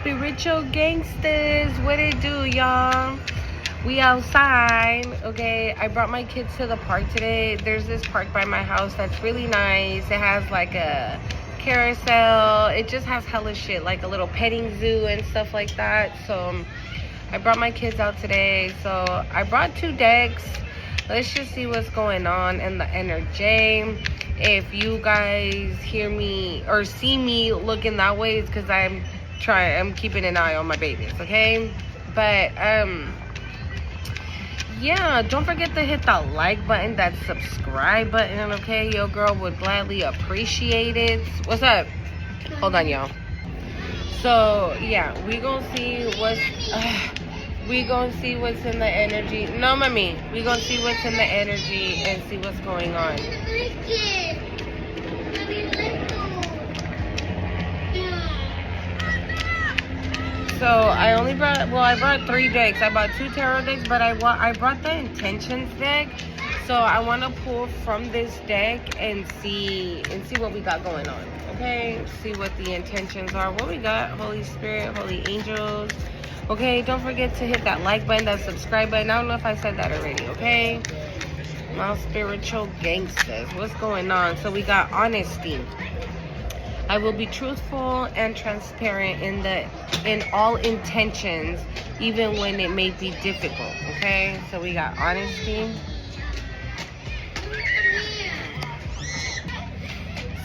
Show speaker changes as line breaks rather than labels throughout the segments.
spiritual gangsters. What it do, y'all? We outside. Okay, I brought my kids to the park today. There's this park by my house that's really nice. It has like a carousel. It just has hella shit, like a little petting zoo and stuff like that. So I brought my kids out today. So I brought 2 decks. Let's just see what's going on in the energy. If you guys hear me or see me looking that way, it's because I'm keeping an eye on my babies, okay? But yeah, don't forget to hit that like button, that subscribe button, okay? Your girl would gladly appreciate it. What's up? Hold on, y'all. So yeah, we gonna see what's in the energy. No, mommy, we gonna see what's in the energy and see what's going on. So I brought 3 decks. I bought 2 tarot decks, but I brought the intentions deck. So I want to pull from this deck and see what we got going on. Okay, see what the intentions are. What we got? Holy Spirit, Holy Angels. Okay, don't forget to hit that like button, that subscribe button. I don't know if I said that already. Okay, my spiritual gangsters. What's going on? So we got honesty. I will be truthful and transparent in all intentions, even when it may be difficult. Okay, so we got honesty.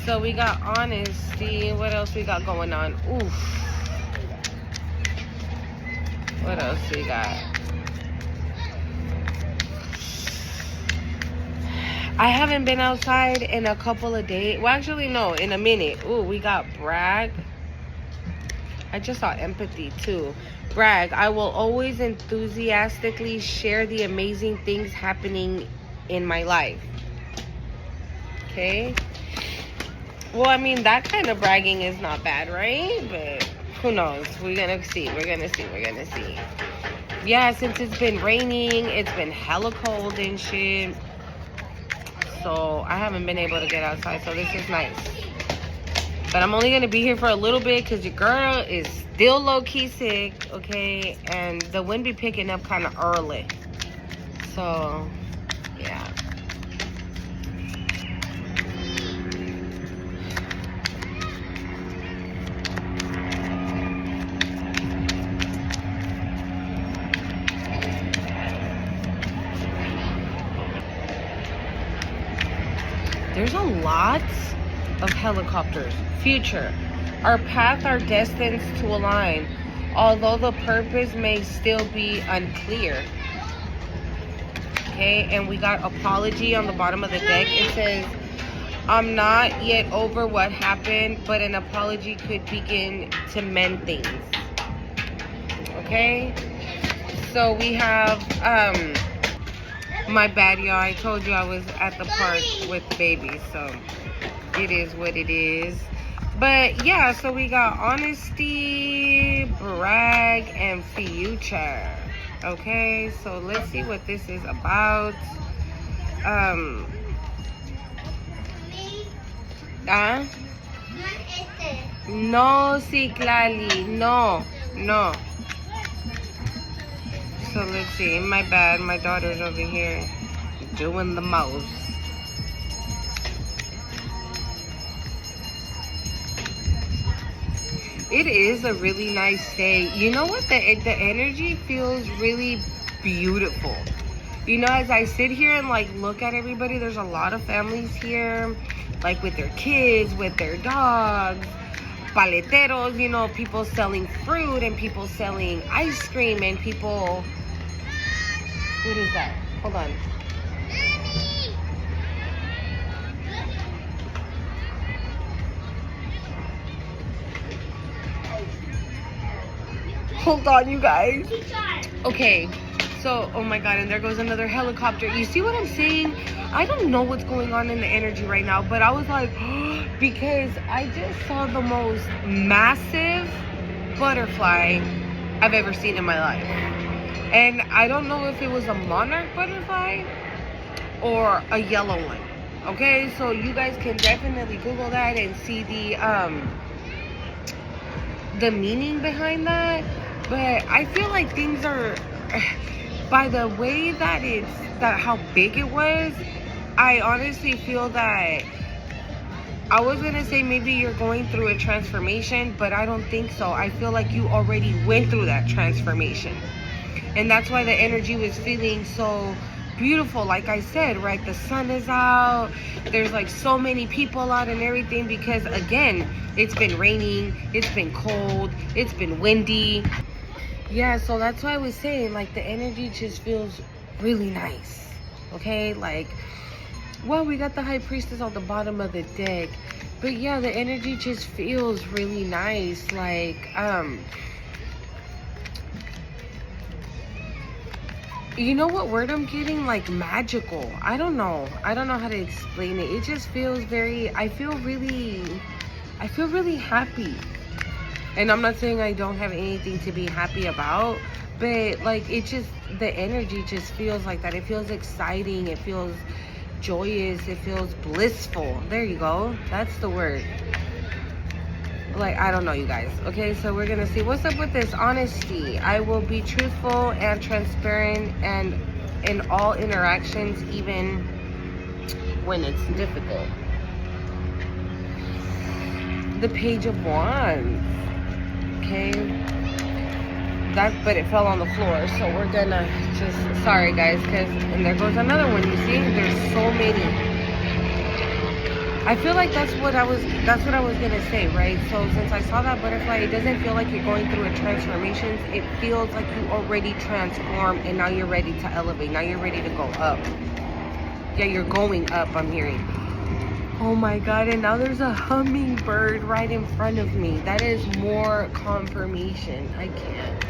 So we got honesty. What else we got going on? Oof. What else we got? I haven't been outside in a couple of days. Well, actually, no, in a minute. Ooh, we got brag. I just saw empathy, too. Brag. I will always enthusiastically share the amazing things happening in my life. Okay? Well, I mean, that kind of bragging is not bad, right? But who knows? We're gonna see. Yeah, since it's been raining, it's been hella cold and shit. So I haven't been able to get outside, so this is nice. But I'm only gonna be here for a little bit because your girl is still low-key sick, okay? And the wind be picking up kind of early. So, yeah. There's a lot of helicopters. Future. Our paths are destined to align, although the purpose may still be unclear. Okay, and we got apology on the bottom of the deck. It says, I'm not yet over what happened, but an apology could begin to mend things. Okay, so we have, my bad, y'all. I told you I was at the park with babies, so it is what it is. But yeah, so we got honesty, brag, and future. Okay, so let's see what this is about. No, Citlali, no. So let's see. My bad. My daughter's over here doing the most. It is a really nice day. You know what? The energy feels really beautiful. You know, as I sit here and like look at everybody, there's a lot of families here, like with their kids, with their dogs, paleteros, you know, people selling fruit and people selling ice cream and people... What is that? Hold on. Hold on, you guys. Okay, so, oh my God, and there goes another helicopter. You see what I'm saying? I don't know what's going on in the energy right now, but I was like, because I just saw the most massive butterfly I've ever seen in my life. And I don't know if it was a monarch butterfly or a yellow one. Okay, so you guys can definitely Google that and see the meaning behind that, but I feel like things are, by the way that how big it was, I honestly feel that I was gonna say maybe you're going through a transformation, but I don't think so. I feel like you already went through that transformation. And that's why the energy was feeling so beautiful. Like I said, right? The sun is out. There's like so many people out and everything because, again, it's been raining. It's been cold. It's been windy. Yeah, so that's why I was saying, like, the energy just feels really nice. Okay? Like, well, we got the High Priestess on the bottom of the deck. But yeah, the energy just feels really nice. Like, you know what word I'm getting? Like magical. I don't know how to explain it. It just feels very, I feel really happy. And I'm not saying I don't have anything to be happy about, but like it just, the energy just feels like that. It feels exciting. It feels joyous. It feels blissful. There you go. That's the word. Like, I don't know, you guys. Okay, so we're gonna see what's up with this honesty. I will be truthful and transparent and in all interactions, even when it's difficult. The Page of Wands. Okay, but it fell on the floor, so we're gonna just, sorry guys, because, and there goes another one. You see, there's so many. I feel like that's what I was gonna say, right? So since I saw that butterfly, it doesn't feel like you're going through a transformation. It feels like you already transformed and now you're ready to elevate. Now you're ready to go up. Yeah, you're going up, I'm hearing. Oh my God, and now there's a hummingbird right in front of me. That is more confirmation. I can't.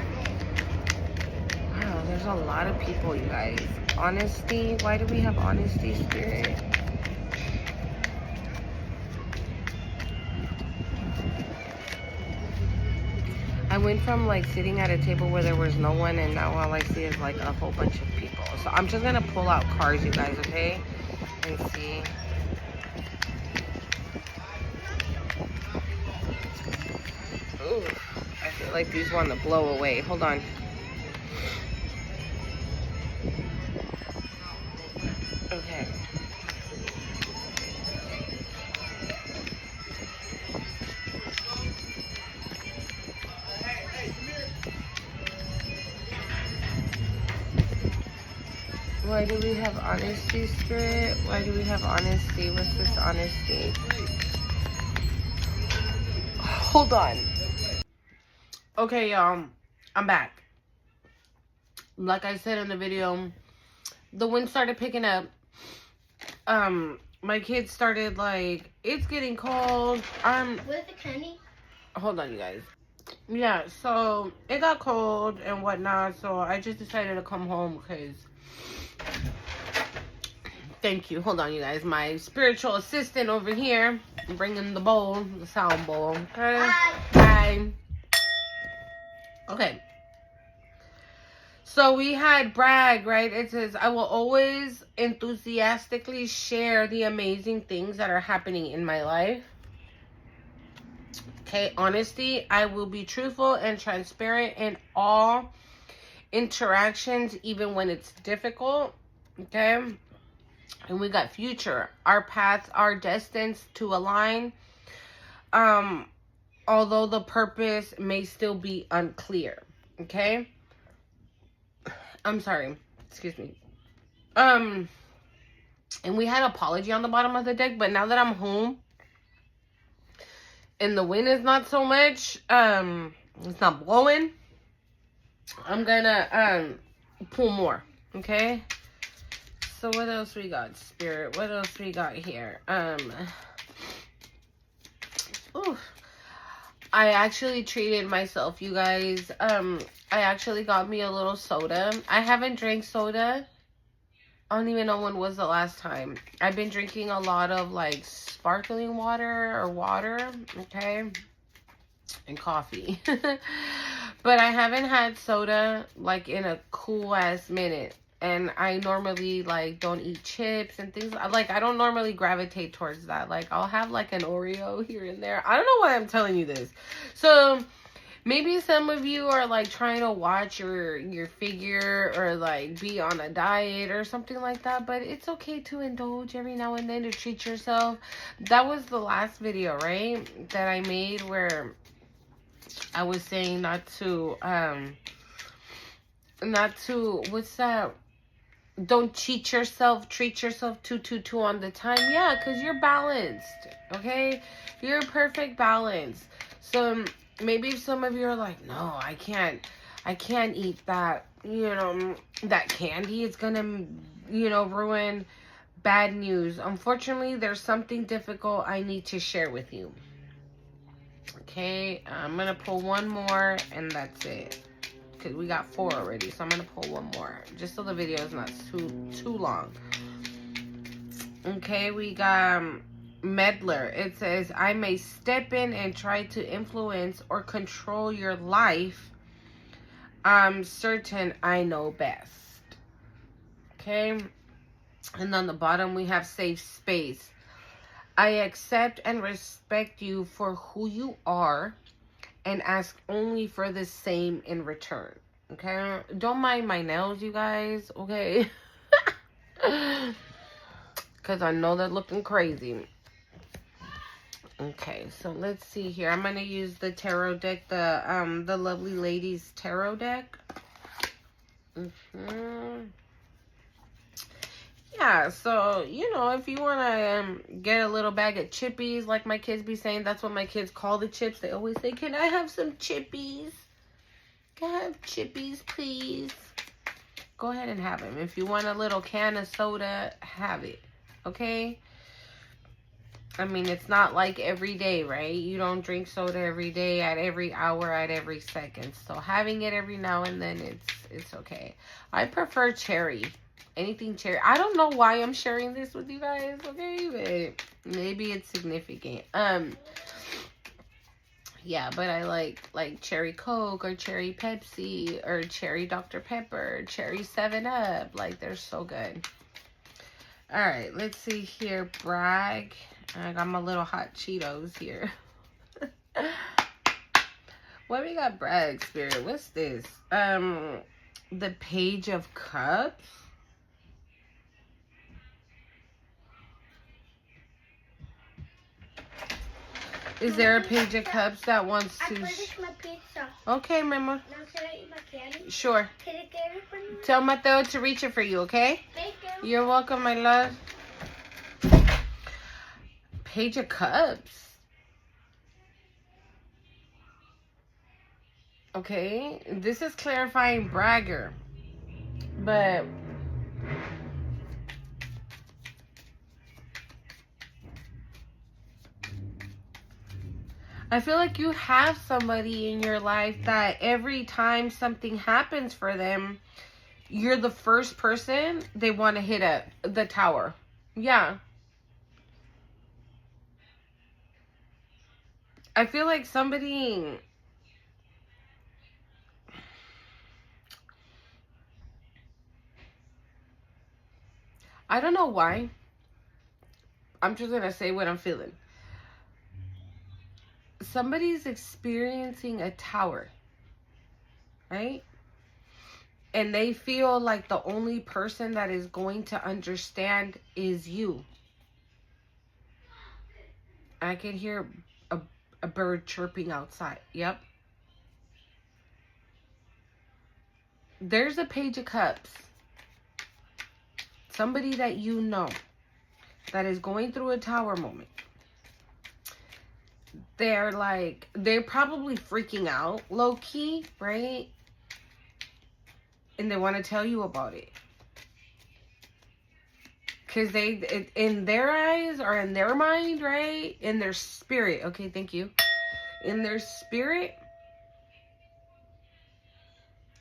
Wow, there's a lot of people, you guys. Honesty, why do we have honesty, Spirit? I went from like sitting at a table where there was no one, and now all I see is like a whole bunch of people. So I'm just gonna pull out cards, you guys, okay? And see. Ooh, I feel like these want to blow away. Hold on. Okay. Why do we have honesty, Spirit? Why do we have honesty? What's this honesty? Hold on. Okay, y'all. I'm back. Like I said in the video, the wind started picking up. My kids started like, it's getting cold.
With the candy?
Hold on, you guys. Yeah, so it got cold and whatnot, so I just decided to come home because, thank you. Hold on, you guys. My spiritual assistant over here, bringing the bowl, the sound bowl. Okay. Hi. Okay. So we had brag, right? It says, I will always enthusiastically share the amazing things that are happening in my life. Okay, honesty, I will be truthful and transparent in all interactions, even when it's difficult. Okay, and we got future. Our paths are destined to align, although the purpose may still be unclear. Okay, I'm sorry, excuse me. And we had apology on the bottom of the deck, but now that I'm home and the wind is not so much, it's not blowing, I'm gonna pull more. Okay, so what else we got, Spirit? What else we got here? Ooh, I actually treated myself, you guys. I actually got me a little soda. I haven't drank soda. I don't even know when was the last time. I've been drinking a lot of like sparkling water or water, okay, and coffee. But I haven't had soda like in a cool ass minute. And I normally like don't eat chips and things. Like, I don't normally gravitate towards that. Like, I'll have like an Oreo here and there. I don't know why I'm telling you this. So Maybe some of you are like trying to watch your figure or like be on a diet or something like that, but it's okay to indulge every now and then to treat yourself. That was the last video, right, that I made where I was saying not to what's that? Don't cheat yourself, treat yourself two on the time. Yeah, because you're balanced, okay? You're perfect balance. So maybe some of you are like, no, I can't eat that, that candy. It's gonna, ruin. Bad news. Unfortunately, there's something difficult I need to share with you. Okay, I'm gonna pull one more and that's it. Because we got 4 already, so I'm gonna pull one more just so the video is not too long. Okay, we got Meddler. It says, I may step in and try to influence or control your life. I'm certain I know best. Okay, and on the bottom we have safe space. I accept and respect you for who you are and ask only for the same in return. Okay? Don't mind my nails, you guys. Okay? Because I know they're looking crazy. Okay, so let's see here. I'm going to use the tarot deck, the Lovely Ladies tarot deck. Yeah, so, if you want to get a little bag of chippies, like my kids be saying, that's what my kids call the chips. They always say, can I have some chippies? Can I have chippies, please? Go ahead and have them. If you want a little can of soda, have it. Okay? I mean, it's not like every day, right? You don't drink soda every day, at every hour, at every second. So having it every now and then, it's okay. I prefer cherry. Anything cherry. I don't know why I'm sharing this with you guys, okay? But maybe it's significant. Yeah, but I like cherry Coke or cherry Pepsi or cherry Dr. Pepper, cherry 7-Up. Like, they're so good. All right, let's see here. Brag. I got my little hot Cheetos here. What we got, Brag, Spirit? What's this? The Page of Cups. Is there a Page of Cups that wants to...
I finished my pizza.
Okay, Mama.
Now can I eat my candy?
Sure.
Can I get it for you?
Tell Mateo to reach it for you, okay?
Thank you.
You're welcome, my love. Page of Cups. Okay. This is clarifying bragger. But... I feel like you have somebody in your life that every time something happens for them, you're the first person they want to hit at the tower. Yeah. I feel like somebody... I don't know why. I'm just going to say what I'm feeling. Somebody's experiencing a tower, right? And they feel like the only person that is going to understand is you. I can hear a bird chirping outside. Yep. There's a Page of Cups. Somebody that you know that is going through a tower moment. They're probably freaking out low-key, right? And they want to tell you about it. Because in their eyes or in their mind, right? In their spirit. Okay, thank you. In their spirit,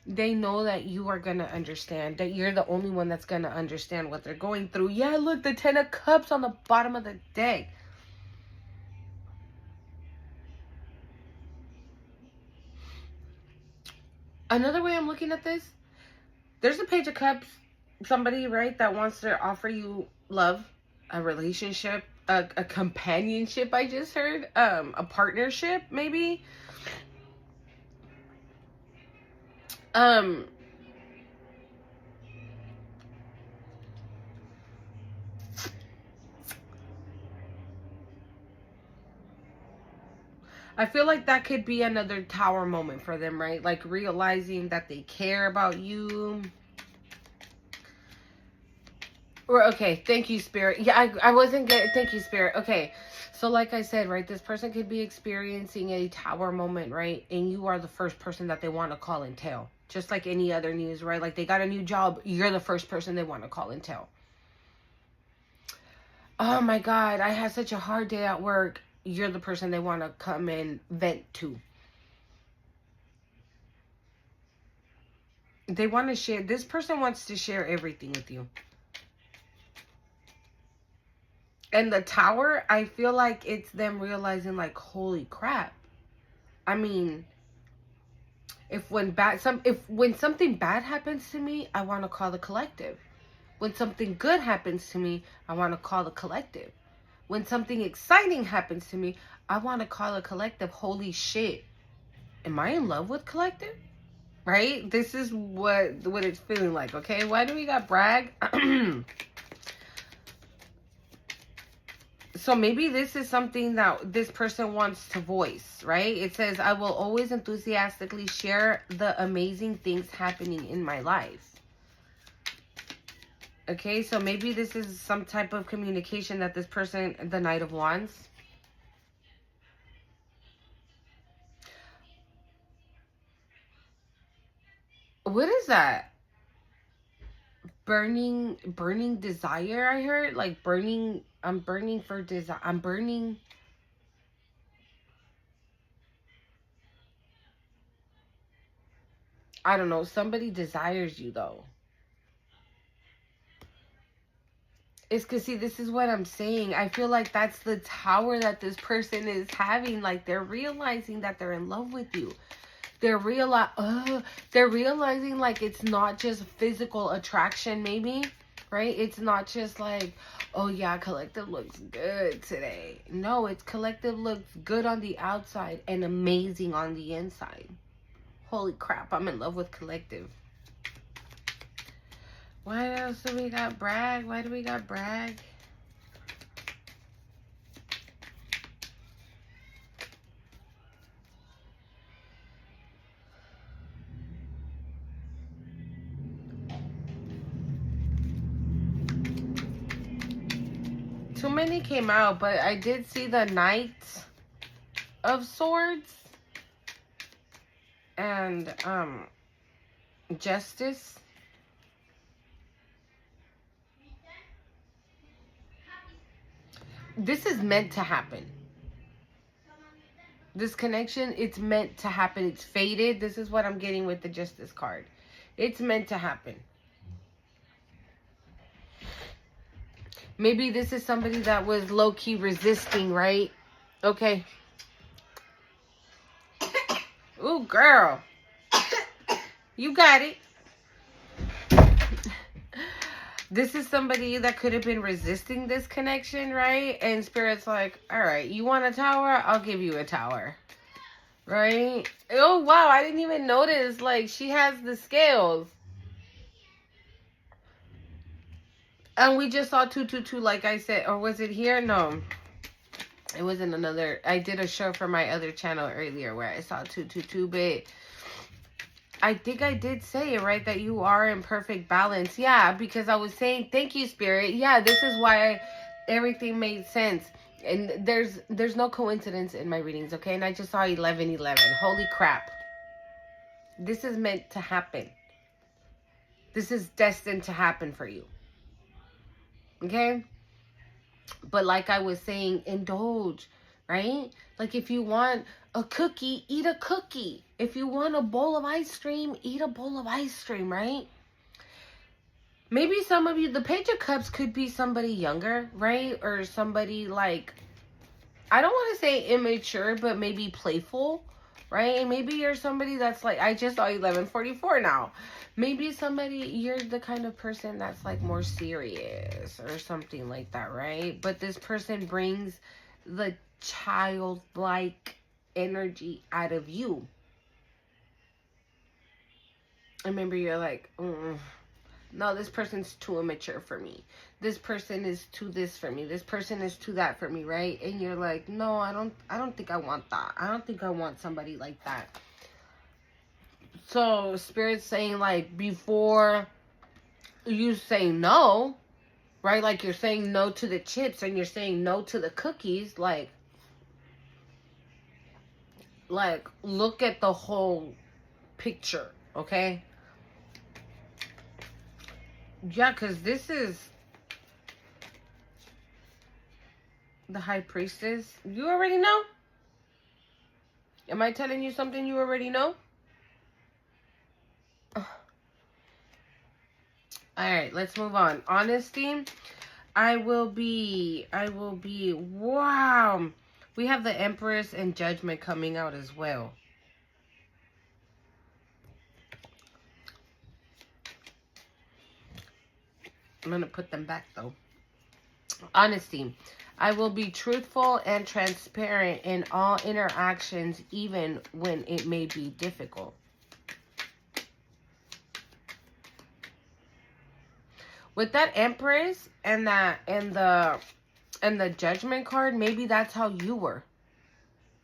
they know that you are going to understand. That you're the only one that's going to understand what they're going through. Yeah, look, the 10 of Cups on the bottom of the deck. Another way I'm looking at this, there's a Page of Cups, somebody, right, that wants to offer you love, a relationship, a companionship, I just heard, a partnership, maybe. I feel like that could be another tower moment for them, right? Like realizing that they care about you. Or, okay, thank you, Spirit. Yeah, I wasn't getting, thank you, Spirit. Okay, so like I said, right, this person could be experiencing a tower moment, right? And you are the first person that they want to call and tell. Just like any other news, right? Like they got a new job, you're the first person they want to call and tell. Oh my God, I had such a hard day at work. You're the person they want to come and vent to. They want to share, this person wants to share everything with you. And the tower, I feel like it's them realizing like, holy crap. I mean, when something bad happens to me, I want to call the collective. When something good happens to me, I want to call the collective. When something exciting happens to me, I want to call a collective. Holy shit. Am I in love with collective? Right? This is what it's feeling like, okay? Why do we got brag? So maybe this is something that this person wants to voice, right? It says, I will always enthusiastically share the amazing things happening in my life. Okay, so maybe this is some type of communication that this person, the Knight of Wands. What is that? Burning desire, I heard. Like burning, I'm burning for desire. I'm burning. I don't know. Somebody desires you though. It's because, see, this is what I'm saying. I feel like that's the tower that this person is having. Like, they're realizing that they're in love with you. They're realizing, like, it's not just physical attraction, maybe, right? It's not just like, oh, yeah, collective looks good today. No, it's collective looks good on the outside and amazing on the inside. Holy crap, I'm in love with collective. Why else do we got brag? Why do we got brag? Too many came out, but I did see the Knight of Swords and Justice. This is meant to happen. This connection, it's meant to happen. It's fated. This is what I'm getting with the Justice card. It's meant to happen. Maybe this is somebody that was low-key resisting, right? Okay. Ooh, girl. You got it. This is somebody that could have been resisting this connection, right? And Spirit's like, all right, you want a tower? I'll give you a tower. Right? Oh, wow. I didn't even notice. Like, she has the scales. And we just saw 222, like I said. Or was it here? No. It was in another. I did a show for my other channel earlier where I saw 222, but I think I did say it, right? That you are in perfect balance. Yeah, because I was saying, thank you, Spirit. Yeah, this is why everything made sense. And there's no coincidence in my readings, okay? And I just saw 1111. Holy crap. This is meant to happen. This is destined to happen for you. Okay? But like I was saying, indulge, right? Like if you want a cookie, eat a cookie. If you want a bowl of ice cream, eat a bowl of ice cream, right? Maybe some of you, the Page of Cups could be somebody younger, right? Or somebody like, I don't want to say immature, but maybe playful, right? Maybe you're somebody that's like, I just saw 1144 now. Maybe somebody, you're the kind of person that's like more serious or something like that, right? But this person brings the childlike energy out of you. And maybe you're like, no, this person's too immature for me. This person is too this for me. This person is too that for me, right? And you're like, no, I don't think I want that. I don't think I want somebody like that. So Spirit's saying, like, before you say no, right? Like, you're saying no to the chips and you're saying no to the cookies, like look at the whole picture, okay? Yeah, because this is the High Priestess. You already know? Am I telling you something you already know? Alright, let's move on. Honesty. I will be, wow. We have the Empress and Judgment coming out as well. I'm going to put them back though. Honesty. I will be truthful and transparent in all interactions, even when it may be difficult. With that Empress and the Judgment card, maybe that's how you were.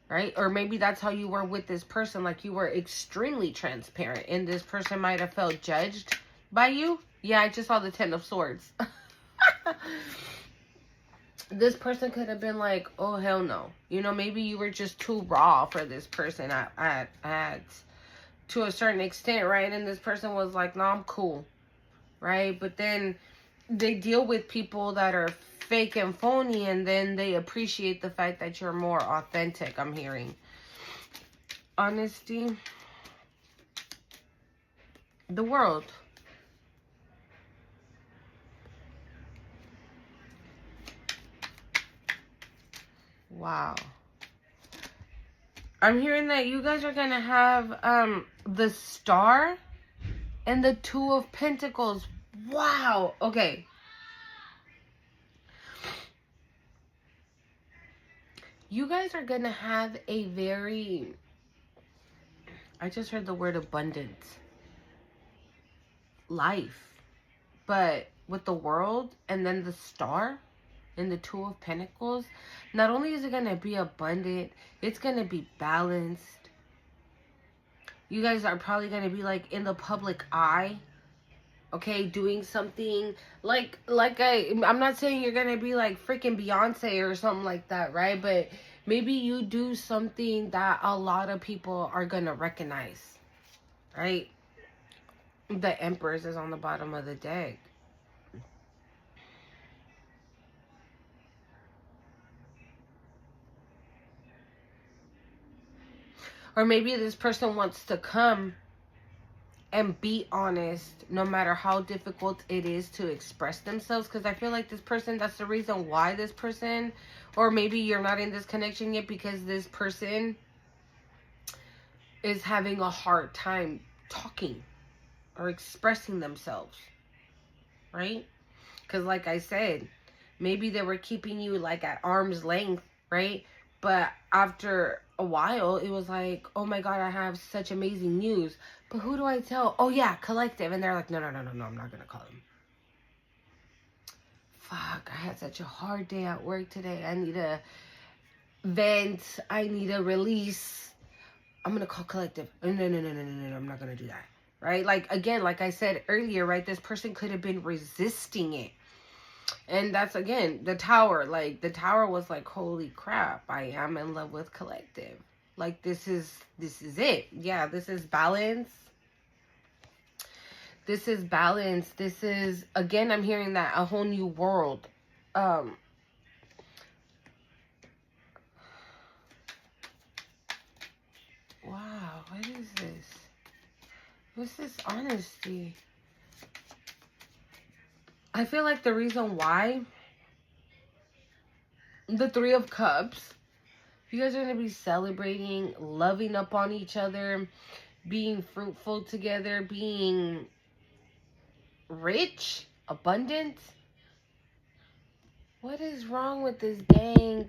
Right? Or maybe that's how you were with this person. Like, you were extremely transparent and this person might have felt judged by you. Yeah, I just saw the Ten of Swords. This person could have been like, oh, hell no. You know, maybe you were just too raw for this person at to a certain extent, right? And this person was like, no, I'm cool. Right? But then they deal with people that are fake and phony, and then they appreciate the fact that you're more authentic, I'm hearing. Honesty. The World. Wow. I'm hearing that you guys are going to have the Star and the Two of Pentacles. Wow. Okay. You guys are going to have a very... I just heard the word abundant life. But with the World and then the Star and the Two of Pentacles, not only is it going to be abundant, it's going to be balanced. You guys are probably going to be like in the public eye. Okay, doing something like I'm not saying you're going to be like freaking Beyonce or something like that, right? But maybe you do something that a lot of people are going to recognize, right? The Empress is on the bottom of the deck. Or maybe this person wants to come and be honest, no matter how difficult it is to express themselves. Because I feel like this person, that's the reason why this person, or maybe you're not in this connection yet because this person is having a hard time talking or expressing themselves, right? Because like I said, maybe they were keeping you like at arm's length, right? But after a while, it was like, oh my God, I have such amazing news. But who do I tell? Oh yeah, Collective. And they're like, no, I'm not going to call him. Fuck, I had such a hard day at work today. I need a vent. I need a release. I'm going to call Collective. No, I'm not going to do that. Right? Like, again, like I said earlier, right? This person could have been resisting it. And that's, again, the Tower. Like, the Tower was like, holy crap, I am in love with Collective. Like, this is it. Yeah, this is balance. This is balance. This is, again, I'm hearing that, a whole new world. Wow, what is this? What's this honesty? I feel like the reason why the Three of Cups, you guys are going to be celebrating, loving up on each other, being fruitful together, being rich, abundant. What is wrong with this dang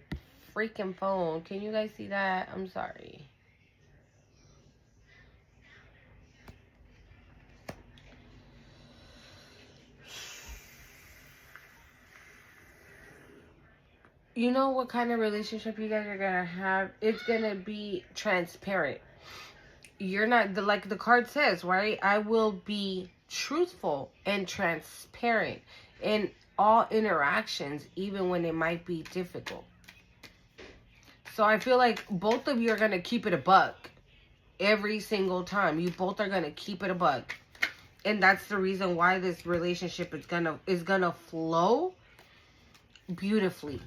freaking phone? Can you guys see that? I'm sorry. you know what kind of relationship you guys are gonna have? It's gonna be transparent. You're not, like the card says, right? I will be truthful and transparent in all interactions, even when it might be difficult. So I feel like both of you are gonna keep it a buck every single time. You both are gonna keep it a buck. And that's the reason why this relationship is gonna flow beautifully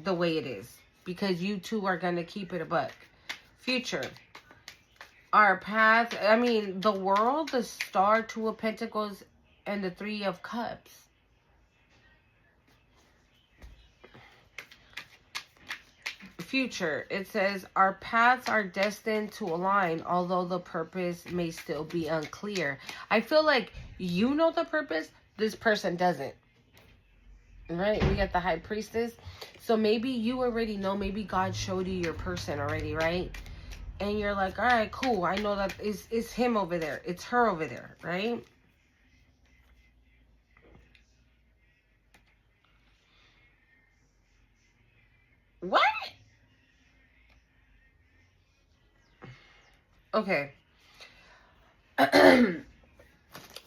the way it is, because you two are gonna keep it a buck. Future, our path, I mean, the world, the Star, Two of Pentacles, and the Three of Cups. Future, it says our paths are destined to align, although the purpose may still be unclear. I feel like you know the purpose, this person doesn't. Right? We got the High Priestess. So maybe you already know. Maybe God showed you your person already, right? And you're like, all right, cool. I know that it's him over there. It's her over there, right? What? Okay.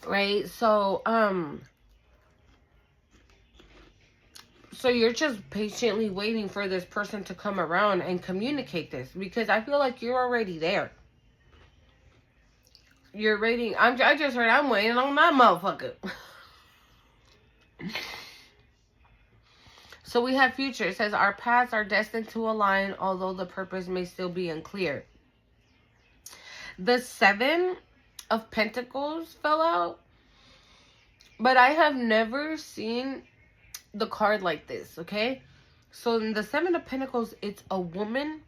Right? So you're just patiently waiting for this person to come around and communicate this, because I feel like you're already there. You're waiting. I just heard I'm waiting on that motherfucker. So we have future. It says our paths are destined to align, although the purpose may still be unclear. The Seven of Pentacles fell out, but I have never seen the card like this, okay? So in the Seven of Pentacles, it's a woman,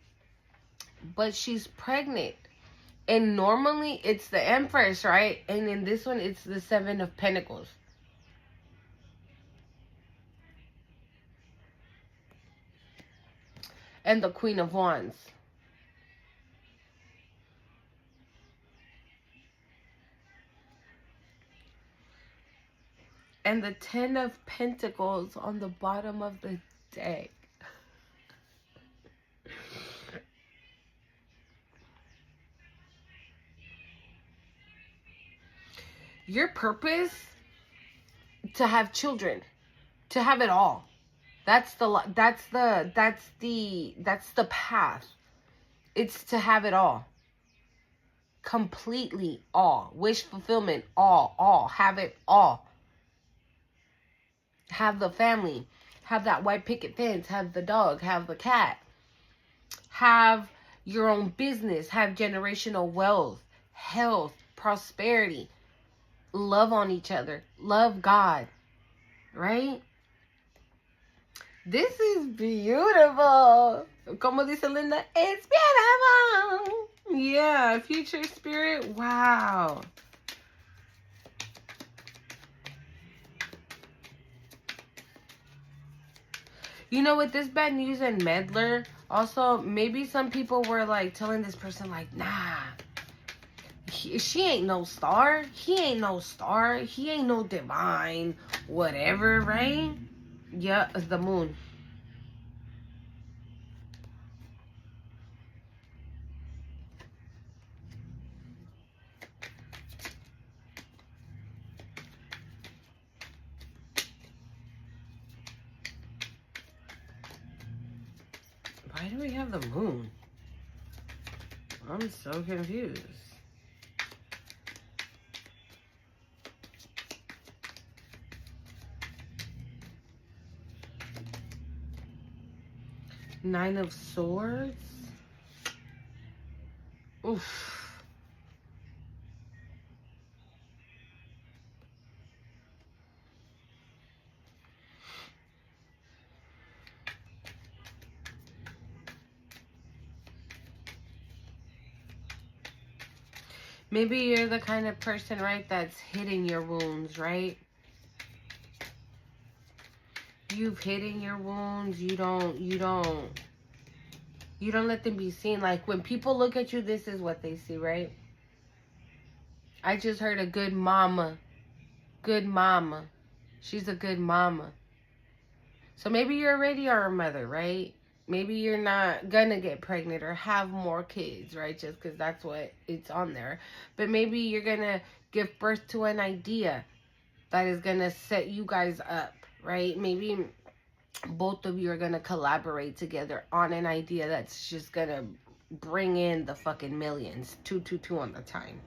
but she's pregnant. And normally it's the Empress, right? And in this one, it's the Seven of Pentacles. And the Queen of Wands. And the Ten of Pentacles on the bottom of the deck. Your purpose, to have children, to have it all. That's the path. It's to have it all. Completely all. Wish fulfillment, all. Have it all. Have the family. Have that white picket fence. Have the dog. Have the cat. Have your own business. Have generational wealth, health, prosperity. Love on each other. Love God. Right? This is beautiful. Como dice Linda, it's beautiful. Yeah, future spirit. Wow. You know, with this bad news and meddler, also, maybe some people were like telling this person like, nah, she ain't no star. He ain't no star. He ain't no divine, whatever, right? Yeah, it's the Moon. Why do we have the Moon? I'm so confused. Nine of Swords. Oof. Maybe you're the kind of person, right, that's hidden your wounds, right? You've hidden your wounds. You don't let them be seen. Like, when people look at you, this is what they see, right? I just heard a good mama. Good mama. She's a good mama. So maybe you already are a mother, right? Maybe you're not gonna get pregnant or have more kids, right? Just because that's what it's on there. But maybe you're gonna give birth to an idea that is gonna set you guys up, right? Maybe both of you are gonna collaborate together on an idea that's just gonna bring in the fucking millions. 222 on the time.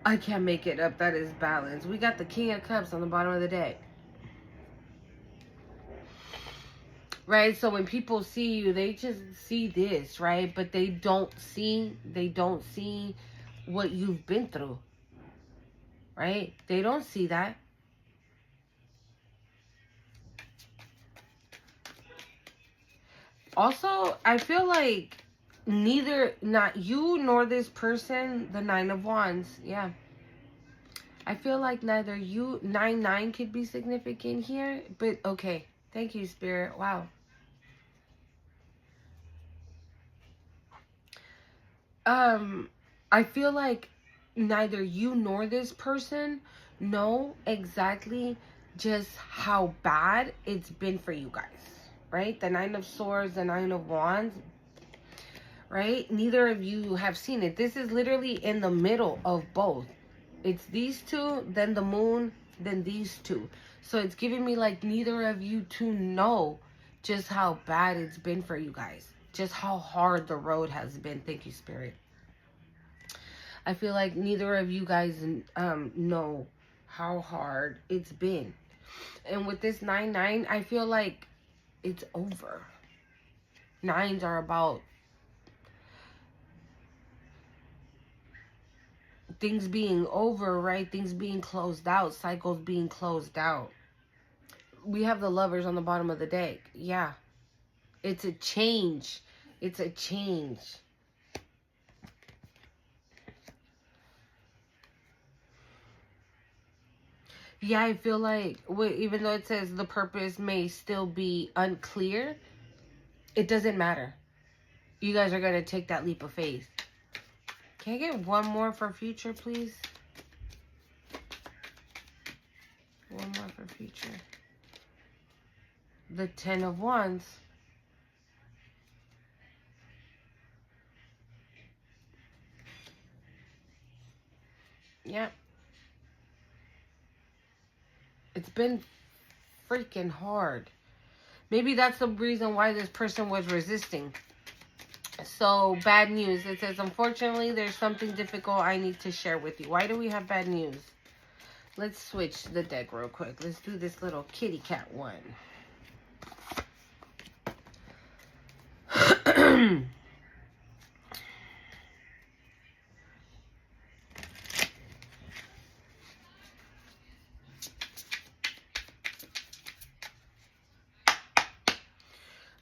I can't make it up. That is balance. We got the King of Cups on the bottom of the deck. Right? So when people see you, they just see this, right? But they don't see what you've been through. Right? They don't see that. Also, I feel like not you nor this person, the Nine of Wands, yeah. I feel like neither you, 9-9 could be significant here, but okay. Thank you, Spirit. Wow. I feel like neither you nor this person know exactly just how bad it's been for you guys, right? The Nine of Swords, the Nine of Wands, right? Neither of you have seen it. This is literally in the middle of both. It's these two, then the moon, then these two. So it's giving me like neither of you two know just how bad it's been for you guys. Just how hard the road has been. Thank you, Spirit. I feel like neither of you guys know how hard it's been. And with this 9-9, I feel like it's over. Nines are about things being over, right? Things being closed out, cycles being closed out. We have the Lovers on the bottom of the deck. Yeah. It's a change. It's a change. Yeah, I feel like even though it says the purpose may still be unclear, it doesn't matter. You guys are going to take that leap of faith. Can I get one more for future, please? One more for future. The 10 of Wands. Yep. It's been freaking hard. Maybe that's the reason why this person was resisting. So, bad news. It says, unfortunately, there's something difficult I need to share with you. Why do we have bad news? Let's switch the deck real quick. Let's do this little kitty cat one.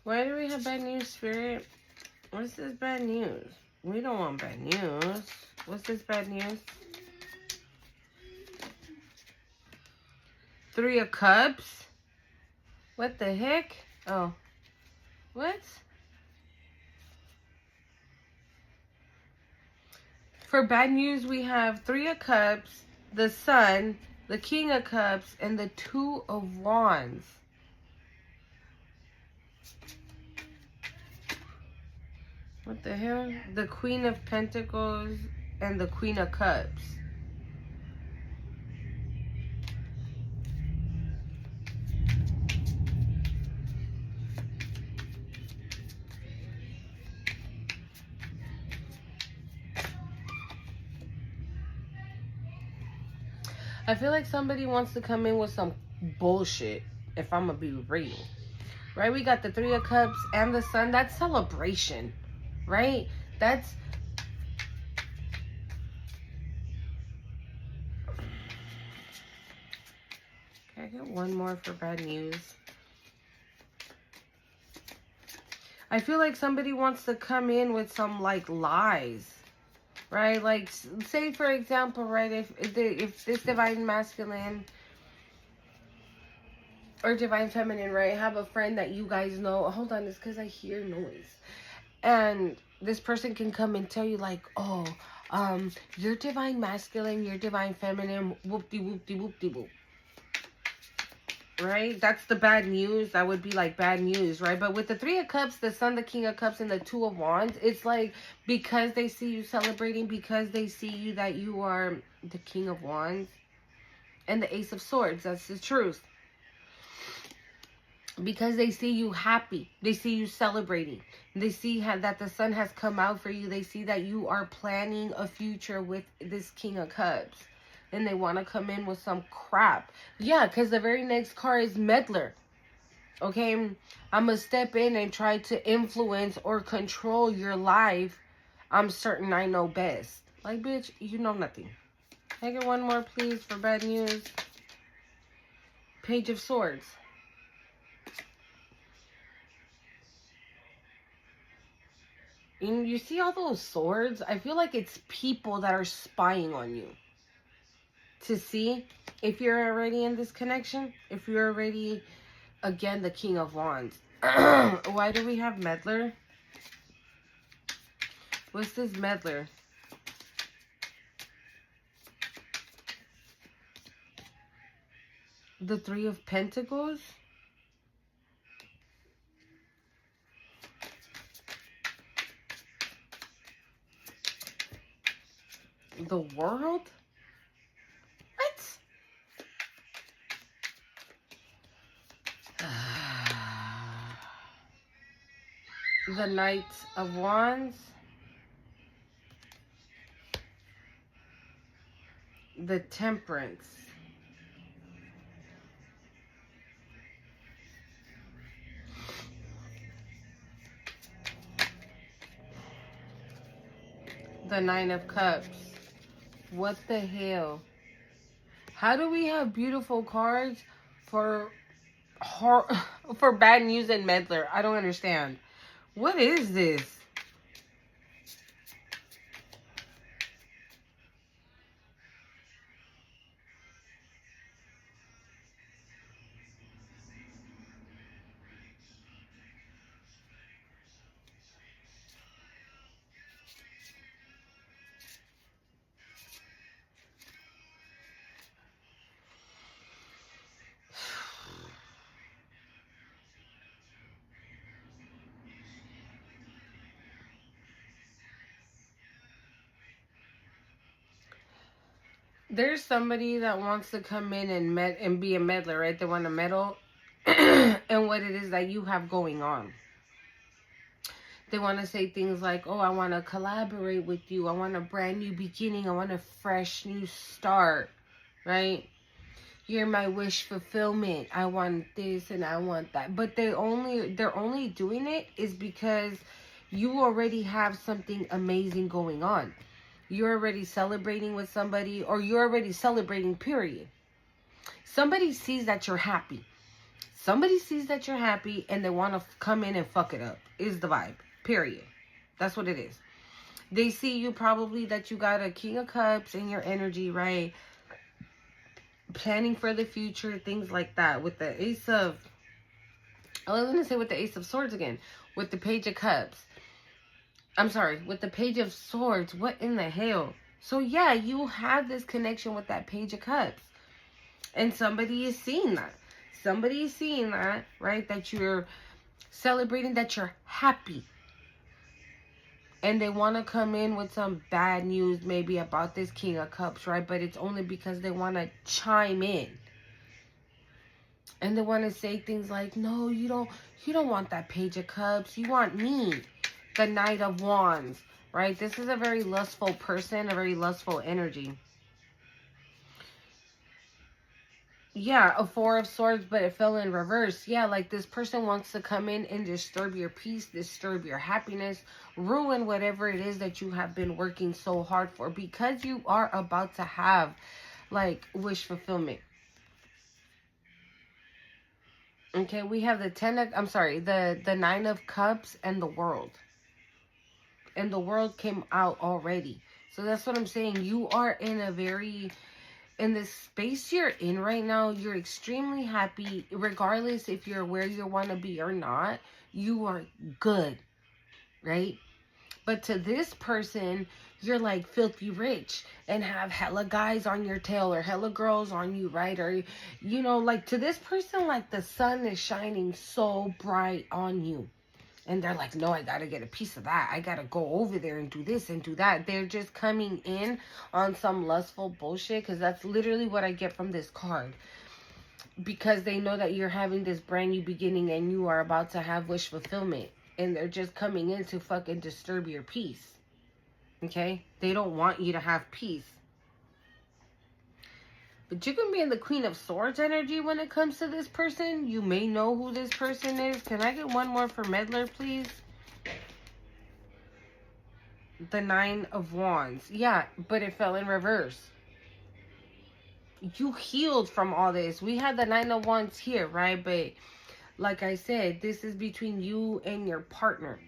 Why do we have bad news, Spirit? What's this bad news? We don't want bad news. What's this bad news? 3 of Cups? What the heck? Oh. What? For bad news, we have 3 of Cups, the Sun, the King of Cups, and the 2 of Wands. What the hell? The Queen of Pentacles and the Queen of Cups. I feel like somebody wants to come in with some bullshit, if I'm gonna be real. Right? We got the 3 of Cups and the Sun. That's celebration. Right? That's... Can I get one more for bad news? I feel like somebody wants to come in with some, like, lies. Right? Like, say, for example, right, if this Divine Masculine or Divine Feminine, right, have a friend that you guys know. Hold on, it's because I hear noise. And this person can come and tell you, like, oh, you're Divine Masculine, you're Divine Feminine, whoop-de-whoop-de-whoop-de-whoop. right? That's the bad news. That would be like bad news, right? But with the Three of Cups, the Sun, the King of Cups, and the Two of Wands, it's like because they see you celebrating, because they see you that you are the King of Wands, and the Ace of Swords. That's the truth. Because they see you happy. They see you celebrating. They see that the sun has come out for you. They see that you are planning a future with this King of Cups. And they want to come in with some crap. Yeah, because the very next card is Meddler. Okay? I'm going to step in and try to influence or control your life. I'm certain I know best. Like, bitch, you know nothing. Can I get one more, please, for bad news? Page of Swords. And you see all those swords? I feel like it's people that are spying on you. To see if you're already in this connection. If you're already, again, the King of Wands. Why do we have Meddler? What's this Meddler? The Three of Pentacles? The World? What? The Knight of Wands. The Temperance. The Nine of Cups. What the hell? How do we have beautiful cards for bad news and Meddler? I don't understand. What is this? There's somebody that wants to come in and be a meddler, right? They want to meddle and what it is that you have going on. They want to say things like, oh, I want to collaborate with you. I want a brand new beginning. I want a fresh new start, right? You're my wish fulfillment. I want this and I want that. But they're only doing it is because you already have something amazing going on. You're already celebrating with somebody, or you're already celebrating, period. Somebody sees that you're happy. Somebody sees that you're happy and they want to come in and fuck it up, is the vibe, period. That's what it is. They see you probably that you got a King of Cups in your energy, right? Planning for the future, things like that. With the Ace of... I was going to say with the Ace of Swords again. With the Page of Cups. I'm sorry, with the Page of Swords. What in the hell? So yeah, you have this connection with that Page of Cups. And somebody is seeing that. Somebody is seeing that, right? That you're celebrating, that you're happy. And they want to come in with some bad news maybe about this King of Cups, right? But it's only because they want to chime in. And they want to say things like, no, you don't want that Page of Cups. You want me. The Knight of Wands, right? This is a very lustful person, a very lustful energy. Yeah, a Four of Swords, but it fell in reverse. Yeah, like this person wants to come in and disturb your peace, disturb your happiness, ruin whatever it is that you have been working so hard for, because you are about to have, like, wish fulfillment. Okay, we have the Nine of Cups and the World. And the World came out already. So that's what I'm saying. You are in in this space you're in right now. You're extremely happy. Regardless if you're where you want to be or not. You are good. Right? But to this person, you're like filthy rich and have hella guys on your tail or hella girls on you, right? Or, you know, like to this person, like the sun is shining so bright on you. And they're like, no, I gotta get a piece of that. I gotta go over there and do this and do that. They're just coming in on some lustful bullshit, because that's literally what I get from this card. Because they know that you're having this brand new beginning and you are about to have wish fulfillment. And they're just coming in to fucking disturb your peace. Okay? They don't want you to have peace. But you can be in the Queen of Swords energy when it comes to this person. You may know who this person is. Can I get one more for Meddler, please? The Nine of Wands. Yeah, but it fell in reverse. You healed from all this. We had the Nine of Wands here, right? But like I said, this is between you and your partner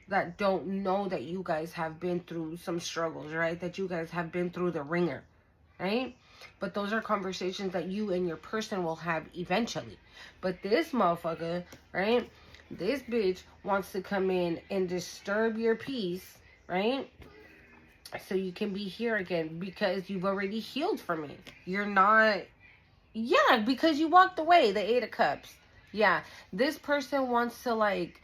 that don't know that you guys have been through some struggles, right? That you guys have been through the ringer, right? But those are conversations that you and your person will have eventually. But this motherfucker, right? This bitch wants to come in and disturb your peace, right? So you can be here again because you've already healed from it. You're not... Yeah, because you walked away. The Eight of Cups. Yeah, this person wants to, like,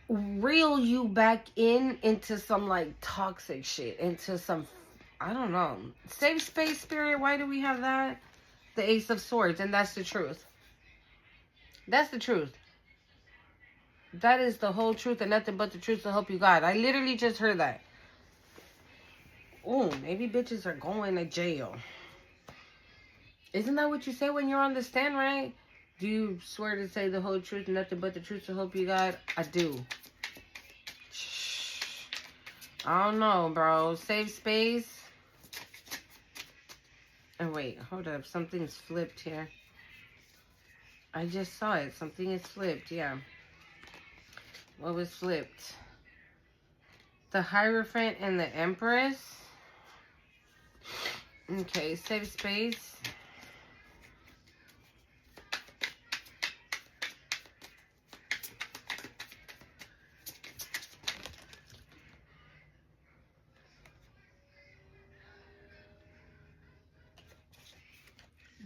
reel you back into some, like, toxic shit. Into some... I don't know. Safe space, Spirit. Why do we have that? The Ace of Swords. And that's the truth. That's the truth. That is the whole truth and nothing but the truth, to help you God. I literally just heard that. Oh, maybe bitches are going to jail. Isn't that what you say when you're on the stand, right? Do you swear to say the whole truth and nothing but the truth, to help you God? I do. Shh. I don't know, bro. Safe space. Oh, wait. Hold up. Something's flipped here. I just saw it. Something is flipped. Yeah. What was flipped? The Hierophant and the Empress. Okay. Safe space.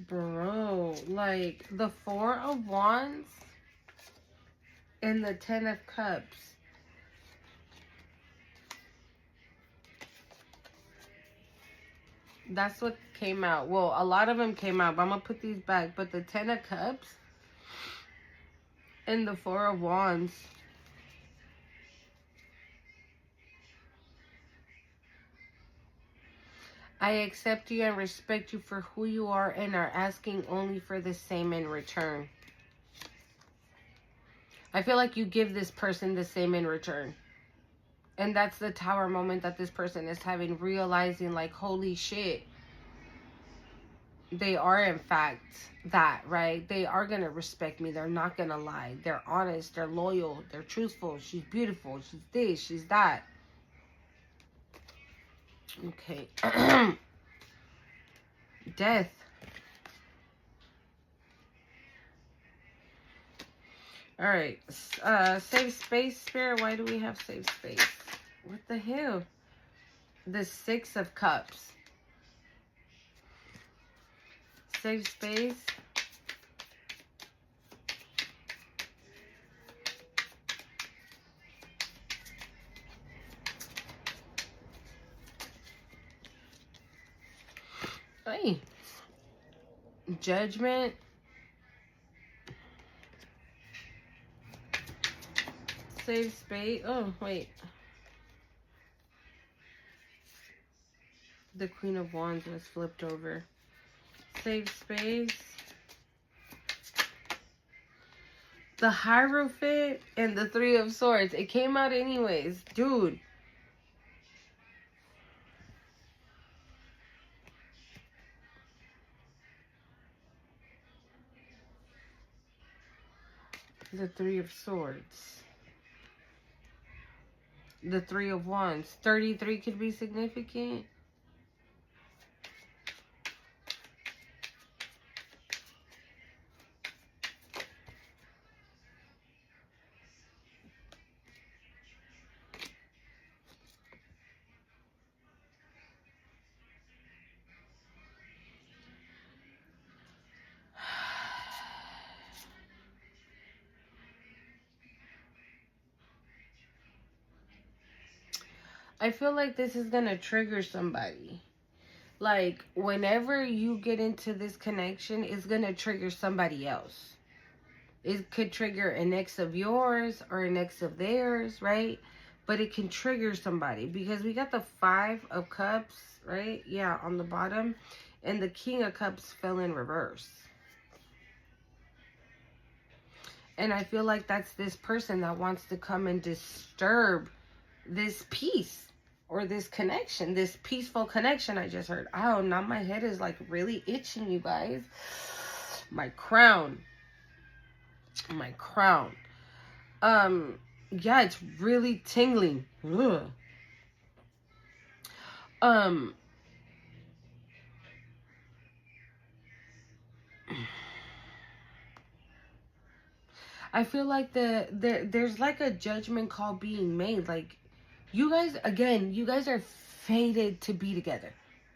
Bro, like the Four of Wands and the Ten of Cups. That's what came out. Well, a lot of them came out, but I'm going to put these back. But the Ten of Cups and the Four of Wands. I accept you and respect you for who you are and are asking only for the same in return. I feel like you give this person the same in return. And that's the Tower moment that this person is having, realizing like, holy shit. They are in fact that, right? They are going to respect me. They're not going to lie. They're honest. They're loyal. They're truthful. She's beautiful. She's this. She's that. Okay. Death. All right. Safe space, Spirit. Why do we have safe space? What the hell? The Six of Cups. Safe space. Hey. Judgment. Safe space. Oh, wait. The Queen of Wands was flipped over. Safe space. The Hierophant and the Three of Swords. It came out anyways. Dude. The Three of Swords. The Three of Wands. 33 could be significant. I feel like this is gonna trigger somebody. Like, whenever you get into this connection, it's gonna trigger somebody else. It could trigger an ex of yours or an ex of theirs, right? But it can trigger somebody because we got the 5 of Cups, right? Yeah, on the bottom. And the King of Cups fell in reverse. And I feel like that's this person that wants to come and disturb this peace or this connection, this peaceful connection I just heard. Oh, now my head is like really itching, you guys. My crown. My crown. Yeah, it's really tingling. Ugh. I feel like there's like a judgment call being made. Like, you guys, again, you guys are fated to be together.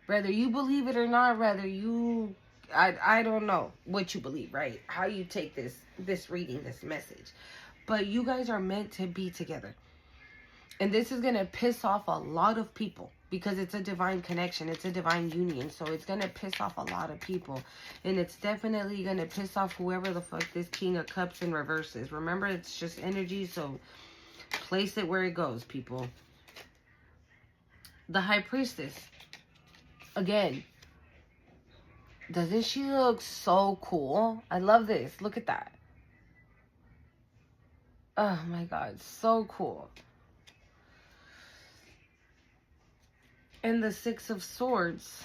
Whether you believe it or not, I don't know what you believe, right? How you take this reading, this message. But you guys are meant to be together. And this is going to piss off a lot of people because it's a divine connection. It's a divine union. So it's going to piss off a lot of people. And it's definitely going to piss off whoever the fuck this King of Cups in reverse is. Remember, it's just energy. So place it where it goes, people. The High Priestess. Again. Doesn't she look so cool? I love this. Look at that. Oh my God. So cool. And the 6 of Swords.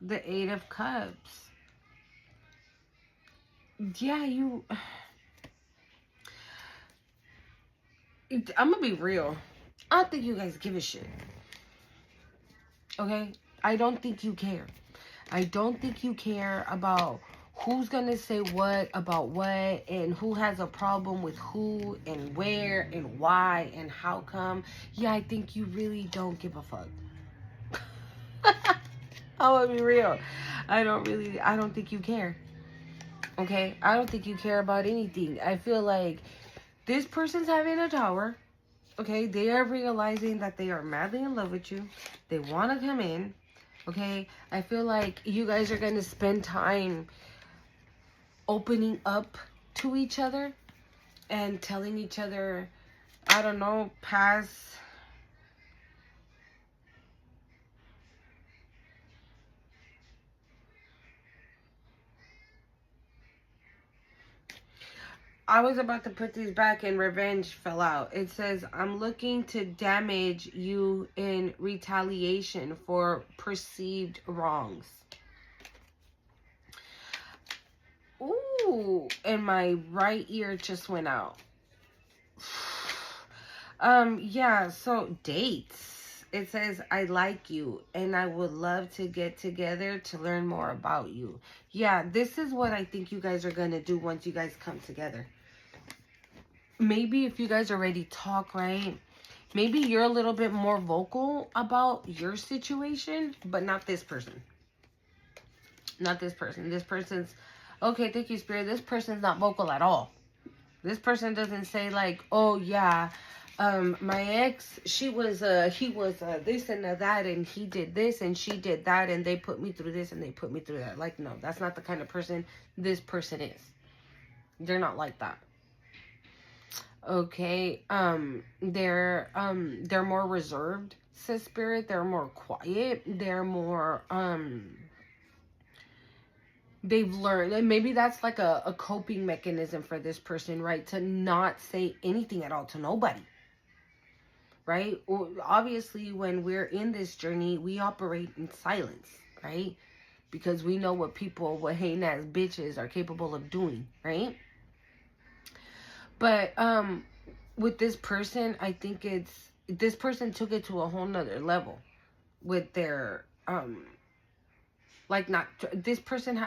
The 8 of Cups. Yeah, I'm gonna be real. I don't think you guys give a shit. Okay? I don't think you care. I don't think you care about who's gonna say what about what and who has a problem with who and where and why and how come. Yeah, I think you really don't give a fuck. I want to be real. I don't think you care. Okay? I don't think you care about anything. I feel like this person's having a tower. Okay? They are realizing that they are madly in love with you. They want to come in. Okay? I feel like you guys are going to spend time opening up to each other and telling each other, I don't know, past... I was about to put these back and revenge fell out. It says, I'm looking to damage you in retaliation for perceived wrongs. Ooh, and my right ear just went out. Yeah, so dates. It says, I like you and I would love to get together to learn more about you. Yeah, this is what I think you guys are going to do once you guys come together. Maybe if you guys already talk, right? Maybe you're a little bit more vocal about your situation, but not this person. Not this person. This person's, okay, thank you, Spirit. This person's not vocal at all. This person doesn't say like, oh yeah, my ex, he was this and that, and he did this and she did that, and they put me through this and they put me through that. Like, no, that's not the kind of person this person is. They're not like that. Okay, they're more reserved, says Spirit. They're more quiet. They're more, they've learned, and maybe that's like a coping mechanism for this person, right? To not say anything at all to nobody, right? Obviously, when we're in this journey, we operate in silence, right? Because we know what hating ass bitches are capable of doing, right? But, with this person, I think this person took it to a whole nother level with their, like, not, this person,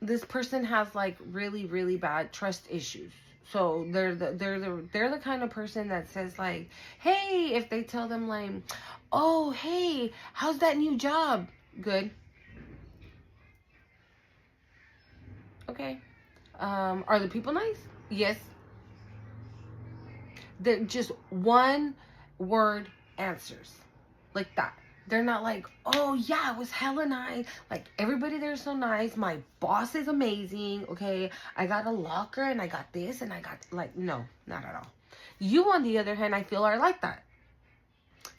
this person has like really, really bad trust issues. So they're the kind of person that says like, hey, if they tell them like, oh, hey, how's that new job? Good. Okay. Are the people nice? Yes. They're just one word answers like that. They're not like, oh yeah, it was hella nice. Like, everybody there's so nice. My boss is amazing. Okay, I got a locker and I got this and I got, like, no, not at all. You, on the other hand, I feel are like that.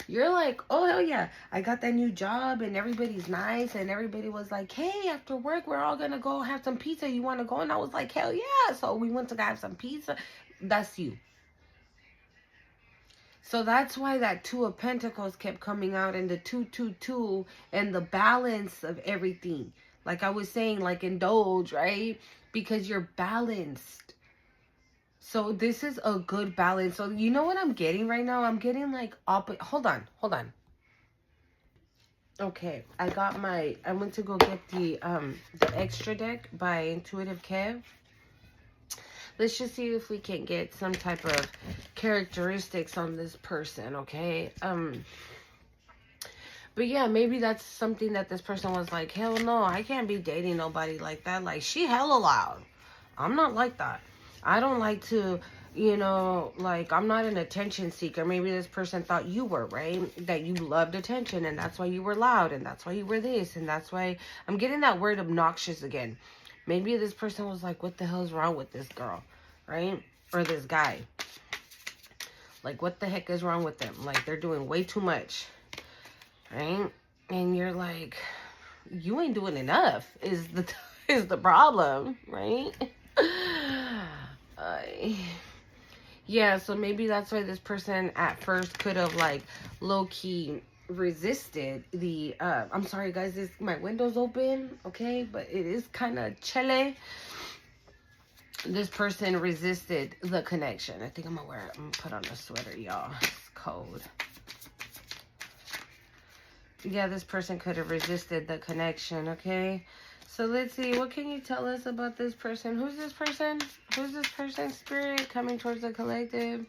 You're like, oh hell yeah, I got that new job and everybody's nice and everybody was like, hey, after work we're all gonna go have some pizza. You want to go? And I was like, hell yeah. So we went to go have some pizza. That's you. So that's why that Two of Pentacles kept coming out, and the 222 and the balance of everything. Like I was saying, like indulge, right? Because you're balanced. So this is a good balance. So you know what I'm getting right now? I'm getting like hold on. Okay, I went to go get the extra deck by Intuitive Kev. Let's just see if we can get some type of characteristics on this person, okay? But yeah, maybe that's something that this person was like, hell no, I can't be dating nobody like that. Like, she hella loud. I'm not like that. I don't like to, you know, like, I'm not an attention seeker. Maybe this person thought you were, right? That you loved attention, and that's why you were loud, and that's why you were this, and that's why I'm getting that word obnoxious again. Maybe this person was like, what the hell is wrong with this girl, right? Or this guy. Like, what the heck is wrong with them? Like, they're doing way too much, right? And you're like, you ain't doing enough is the problem, right? Yeah, so maybe that's why this person at first could have, like, low-key resisted the I'm sorry guys, my window's open, okay, but it is kind of chilly. This person resisted the connection. I think I'm gonna put on a sweater, y'all. It's cold. Yeah, this person could have resisted the connection, okay? So let's see, what can you tell us about this person? Who's this person? Who's this person, Spirit, coming towards the collective?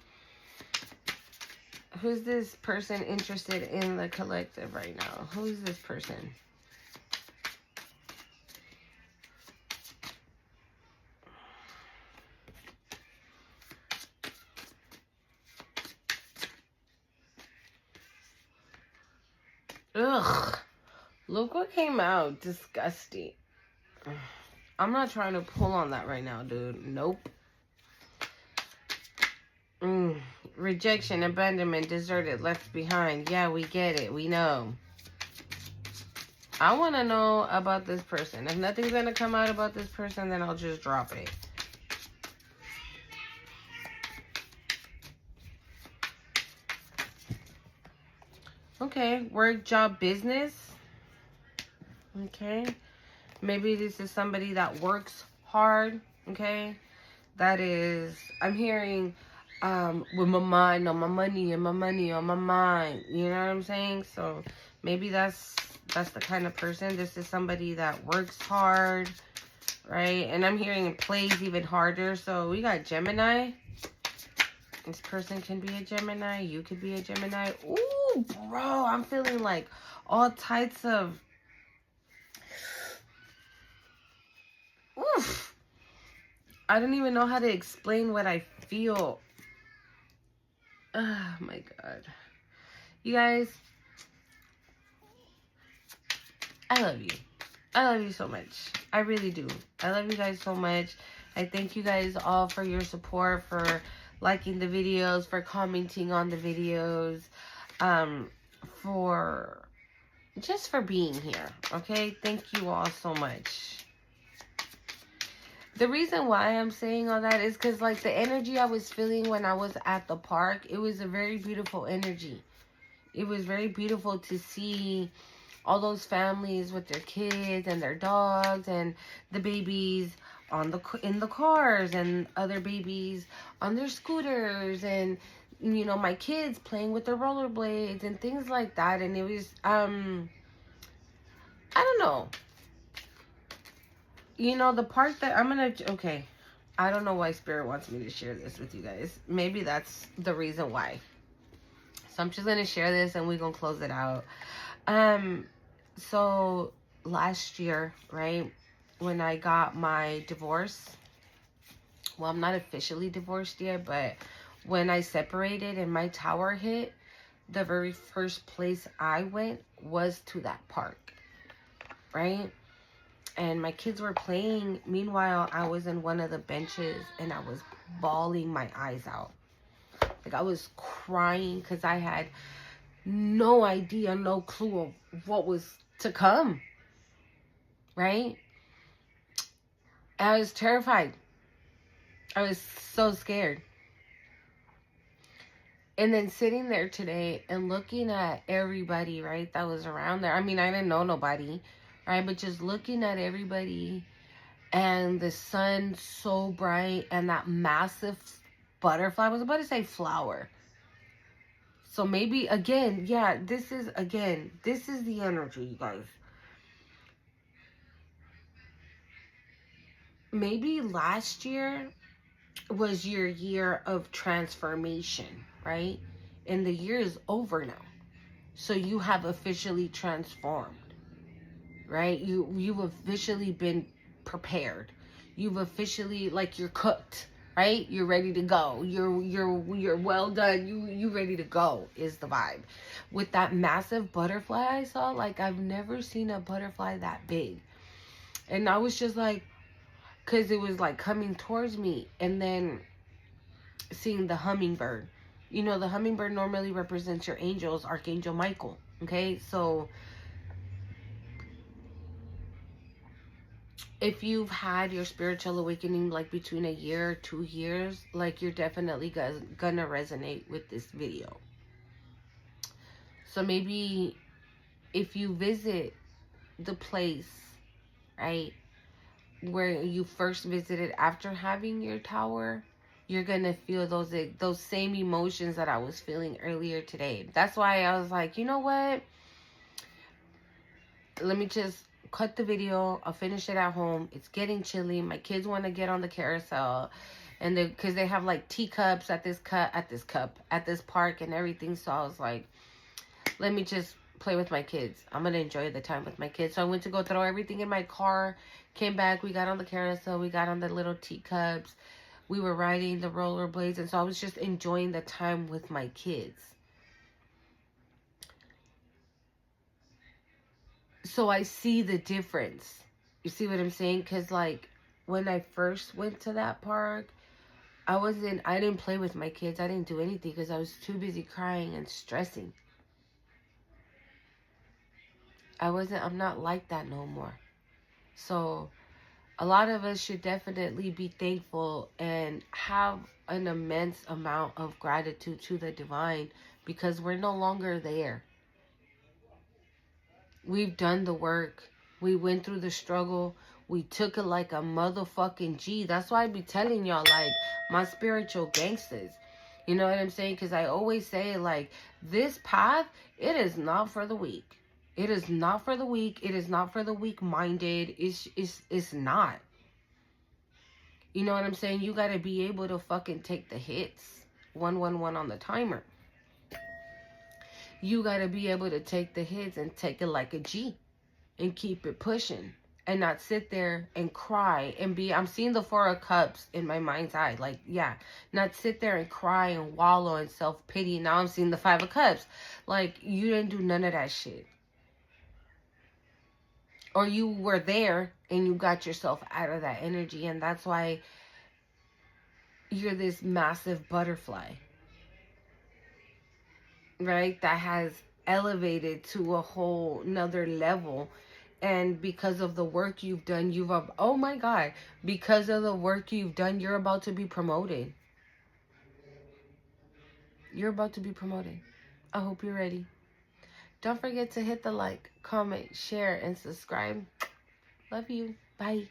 Who's this person interested in the collective right now? Who's this person? Ugh. Look what came out. Disgusting. I'm not trying to pull on that right now, dude. Nope. Rejection, abandonment, deserted, left behind. Yeah, we get it. We know. I want to know about this person. If nothing's going to come out about this person, then I'll just drop it. Okay. Work, job, business. Okay. Maybe this is somebody that works hard. Okay. That is, I'm hearing with my mind on my money and my money on my mind. You know what I'm saying? So maybe that's the kind of person. This is somebody that works hard, right? And I'm hearing it plays even harder. So we got Gemini. This person can be a Gemini. You could be a Gemini. Ooh, bro, I'm feeling like all types of... Oof. I don't even know how to explain what I feel. Oh my God. You guys, I love you. I love you so much. I really do. I love you guys so much. I thank you guys all for your support, for liking the videos, for commenting on the videos, for being here. Okay? Thank you all so much. The reason why I'm saying all that is because, like, the energy I was feeling when I was at the park, it was a very beautiful energy. It was very beautiful to see all those families with their kids and their dogs and the babies in the cars, and other babies on their scooters, and my kids playing with their rollerblades and things like that. And it was I don't know. The part that okay, I don't know why Spirit wants me to share this with you guys. Maybe that's the reason why. So I'm just going to share this and we're going to close it out. So last year, right, when I got my divorce, well, I'm not officially divorced yet, but when I separated and my tower hit, the very first place I went was to that park, right? And my kids were playing. Meanwhile, I was in one of the benches and I was bawling my eyes out. Like, I was crying because I had no idea, no clue of what was to come, right? And I was terrified. I was so scared. And then sitting there today and looking at everybody, right, that was around there. I mean, I didn't know nobody, right? But just looking at everybody and the sun so bright and that massive butterfly. I was about to say flower. So maybe, again, yeah, this is the energy, you guys. Maybe last year was your year of transformation, right? And the year is over now. So you have officially transformed, right? You've officially been prepared. You've officially, like, you're cooked, right? You're ready to go. You're well done. You ready to go is the vibe. With that massive butterfly I saw, like, I've never seen a butterfly that big. And I was just like, because it was like coming towards me, and then seeing the hummingbird. The hummingbird normally represents your angels, Archangel Michael. Okay, so if you've had your spiritual awakening like between a year or 2 years, like, you're definitely gonna resonate with this video. So maybe if you visit the place, right, where you first visited after having your tower, you're gonna feel those same emotions that I was feeling earlier today. That's why I was like, you know what? Let me just cut the video. I'll finish it at home. It's getting chilly. My kids want to get on the carousel, and because they have like teacups at this park and everything. So I was like, let me just play with my kids. I'm gonna enjoy the time with my kids. So I went to go throw everything in my car. Came back. We got on the carousel. We got on the little teacups. We were riding the rollerblades, and so I was just enjoying the time with my kids. So I see the difference. You see what I'm saying? Because, like, when I first went to that park, I didn't play with my kids. I didn't do anything because I was too busy crying and stressing. I'm not like that no more. So a lot of us should definitely be thankful and have an immense amount of gratitude to the divine, because we're no longer there. We've done the work. We went through the struggle. We took it like a motherfucking G. That's why I be telling y'all, like, my spiritual gangsters. You know what I'm saying? Because I always say, like, this path, it is not for the weak. It is not for the weak. It is not for the weak-minded. It's not. You know what I'm saying? You got to be able to fucking take the hits. 111 on the timer. You got to be able to take the hits and take it like a G. And keep it pushing. And not sit there and cry and I'm seeing the 4 of Cups in my mind's eye. Like, yeah. Not sit there and cry and wallow in self-pity. Now I'm seeing the 5 of Cups. Like, you didn't do none of that shit. Or you were there and you got yourself out of that energy. And that's why you're this massive butterfly. Right? That has elevated to a whole nother level. And because of the work you've done, oh my God, because of the work you've done, you're about to be promoted. You're about to be promoted. I hope you're ready. Don't forget to hit the like, comment, share, and subscribe. Love you. Bye.